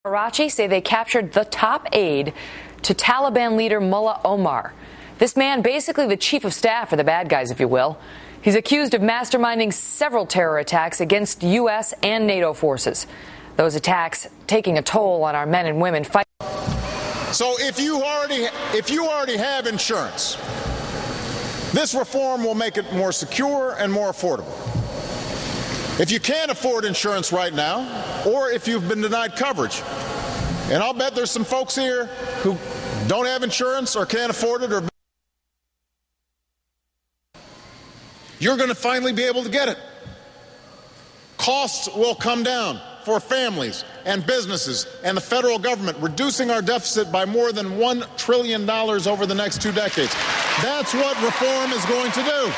Karachi say they captured the top aide to Taliban leader Mullah Omar. This man, basically the chief of staff for the bad guys, if you will. He's accused of masterminding several terror attacks against U.S. and NATO forces. Those attacks taking a toll on our men and women fighting. So if you already have insurance, this reform will make it more secure and more affordable. If you can't afford insurance right now, or if you've been denied coverage, and I'll bet there's some folks here who don't have insurance or can't afford it, or you're going to finally be able to get it. Costs will come down for families and businesses and the federal government, reducing our deficit by more than $1 trillion over the next 2 decades. That's what reform is going to do.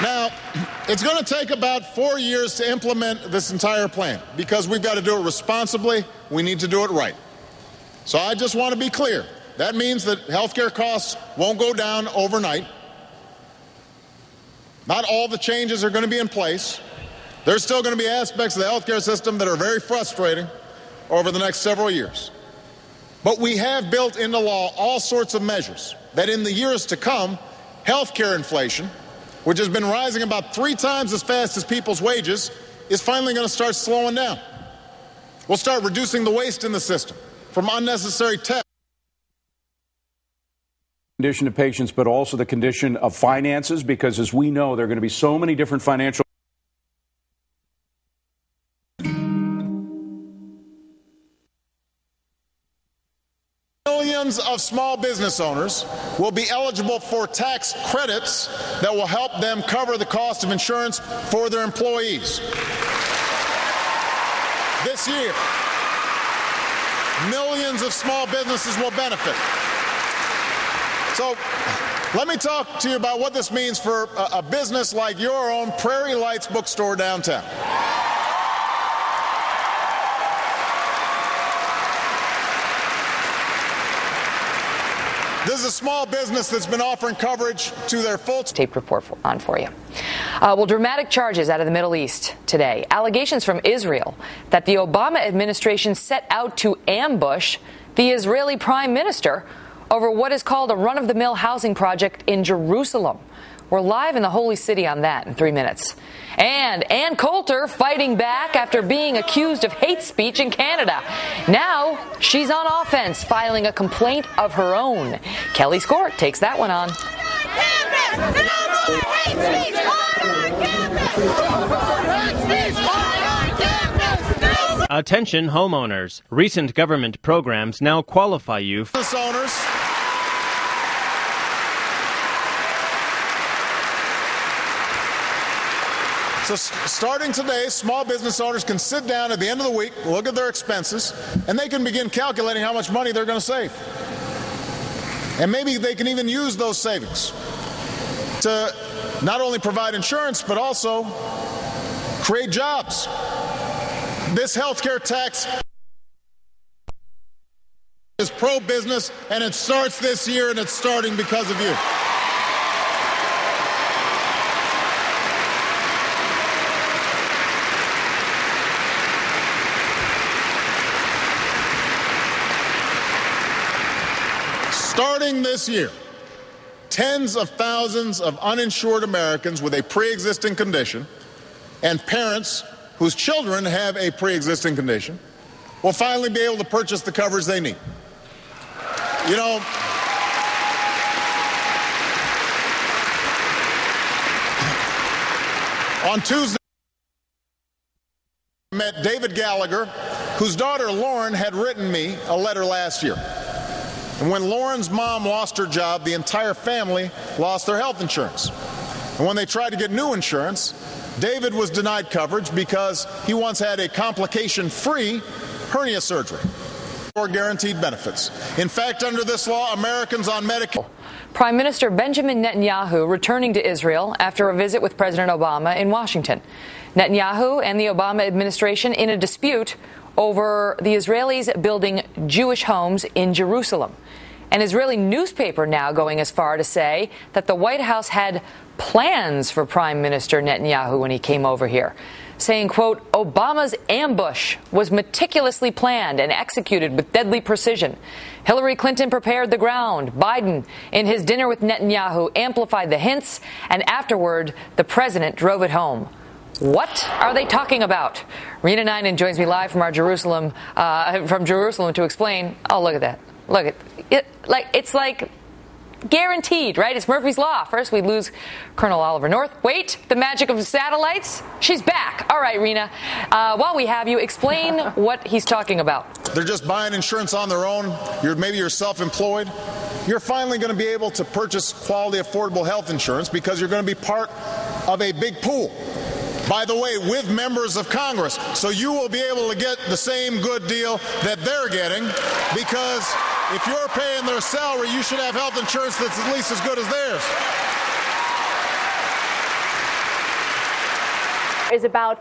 Now, it's going to take about 4 years to implement this entire plan because we've got to do it responsibly. We need to do it right. So I just want to be clear. That means that health care costs won't go down overnight. Not all the changes are going to be in place. There's still going to be aspects of the health care system that are very frustrating over the next several years. But we have built into law all sorts of measures that in the years to come, health care inflation, which has been rising about 3 times as fast as people's wages, is finally going to start slowing down. We'll start reducing the waste in the system from unnecessary tests. Condition of patients, but also the condition of finances, because as we know, there are going to be so many different financial. Millions of small business owners will be eligible for tax credits that will help them cover the cost of insurance for their employees. This year, millions of small businesses will benefit. So let me talk to you about what this means for a business like your own Prairie Lights bookstore downtown. This is a small business that's been offering coverage to their full tape report on for you. Well, dramatic charges out of the Middle East today. Allegations from Israel that the Obama administration set out to ambush the Israeli prime minister over what is called a run-of-the-mill housing project in Jerusalem. We're live in the Holy City on that in 3 minutes. And Ann Coulter fighting back after being accused of hate speech in Canada. Now she's on offense, filing a complaint of her own. Kelly Skort takes that one on. Attention homeowners. Recent government programs now qualify you for business owners. So starting today, small business owners can sit down at the end of the week, look at their expenses, and they can begin calculating how much money they're going to save. And maybe they can even use those savings to not only provide insurance, but also create jobs. This healthcare tax is pro-business, and it starts this year, and it's starting because of you. Starting this year, tens of thousands of uninsured Americans with a pre-existing condition and parents whose children have a pre-existing condition will finally be able to purchase the coverage they need. You know, on Tuesday, I met David Gallagher, whose daughter Lauren had written me a letter last year. And when Lauren's mom lost her job, the entire family lost their health insurance. And when they tried to get new insurance, David was denied coverage because he once had a complication-free hernia surgery or guaranteed benefits. In fact, under this law, Americans on Medicaid. Prime Minister Benjamin Netanyahu returning to Israel after a visit with President Obama in Washington. Netanyahu and the Obama administration in a dispute over the Israelis building Jewish homes in Jerusalem. An Israeli newspaper now going as far to say that the White House had plans for Prime Minister Netanyahu when he came over here, saying, quote, Obama's ambush was meticulously planned and executed with deadly precision. Hillary Clinton prepared the ground. Biden, in his dinner with Netanyahu, amplified the hints, and afterward, the president drove it home. What are they talking about? Rena Ninan joins me live from Jerusalem to explain. Oh, look at that. Look at it. It's like guaranteed, right? It's Murphy's Law. First, we lose Colonel Oliver North. Wait, the magic of satellites? She's back. All right, Rena. While we have you, explain what he's talking about. They're just buying insurance on their own. Maybe you're self-employed. You're finally going to be able to purchase quality, affordable health insurance because you're going to be part of a big pool. By the way, with members of Congress. So you will be able to get the same good deal that they're getting, because if you're paying their salary, you should have health insurance that's at least as good as theirs. Is about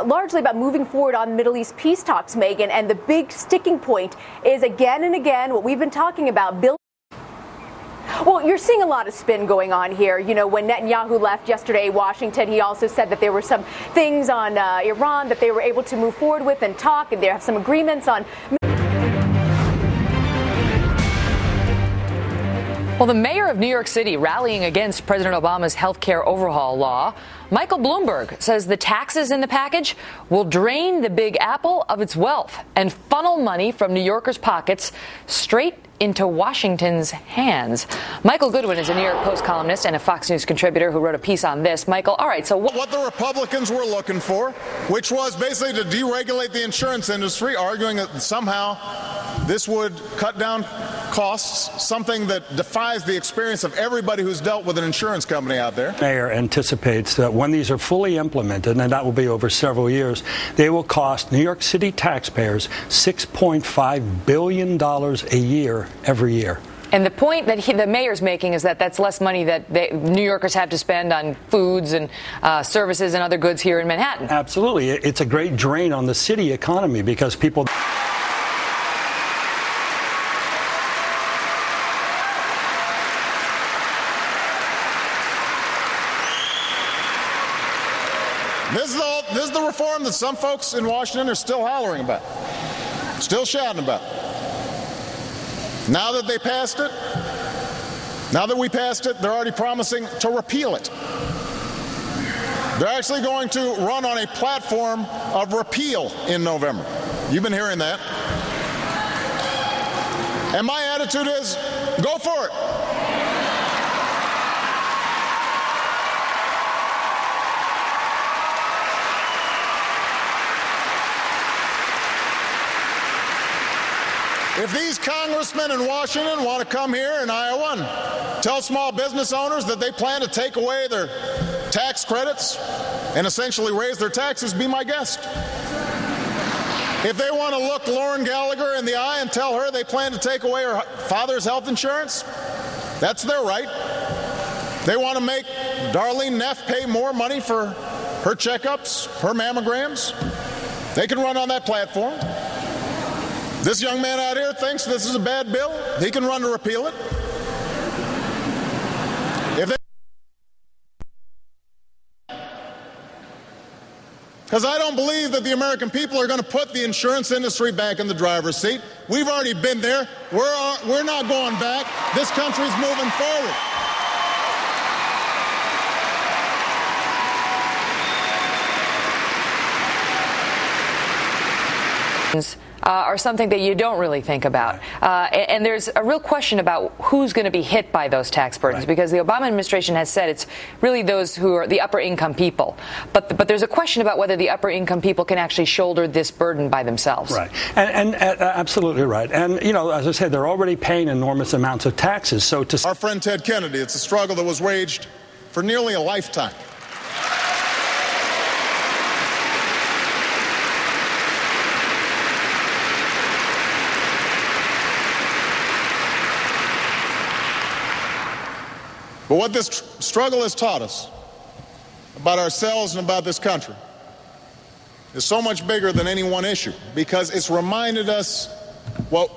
largely about moving forward on Middle East peace talks, Megan, and the big sticking point is again and again what we've been talking about. Well, you're seeing a lot of spin going on here. You know, when Netanyahu left yesterday, Washington, he also said that there were some things on Iran that they were able to move forward with and talk, and they have some agreements on. Well, the mayor of New York City rallying against President Obama's health care overhaul law, Michael Bloomberg, says the taxes in the package will drain the Big Apple of its wealth and funnel money from New Yorkers' pockets straight into Washington's hands. Michael Goodwin is a New York Post columnist and a Fox News contributor who wrote a piece on this. Michael, all right, so what the Republicans were looking for, which was basically to deregulate the insurance industry, arguing that somehow this would cut down costs, something that defies the experience of everybody who's dealt with an insurance company out there. Mayor anticipates that when these are fully implemented, and that will be over several years, they will cost New York City taxpayers $6.5 billion a year every year. And the point that the mayor's making is that that's less money that New Yorkers have to spend on foods and services and other goods here in Manhattan. Absolutely. It's a great drain on the city economy because people... This is the reform that some folks in Washington are still hollering about, still shouting about. Now that they passed it, now that we passed it, they're already promising to repeal it. They're actually going to run on a platform of repeal in November. You've been hearing that. And my attitude is, go for it. If these congressmen in Washington want to come here in Iowa and tell small business owners that they plan to take away their tax credits and essentially raise their taxes, be my guest. If they want to look Lauren Gallagher in the eye and tell her they plan to take away her father's health insurance, that's their right. They want to make Darlene Neff pay more money for her checkups, her mammograms. They can run on that platform. This young man out here thinks this is a bad bill. He can run to repeal it. Because I don't believe that the American people are going to put the insurance industry back in the driver's seat. We've already been there. We're not going back. This country's moving forward. Are something that you don't really think about. And there's a real question about who's going to be hit by those tax burdens, because the Obama administration has said it's really those who are the upper income people. But there's a question about whether the upper income people can actually shoulder this burden by themselves. Right. And absolutely right. And, you know, as I said, they're already paying enormous amounts of taxes. So to... Our friend Ted Kennedy, it's a struggle that was waged for nearly a lifetime. But what this struggle has taught us about ourselves and about this country is so much bigger than any one issue, because it's reminded us what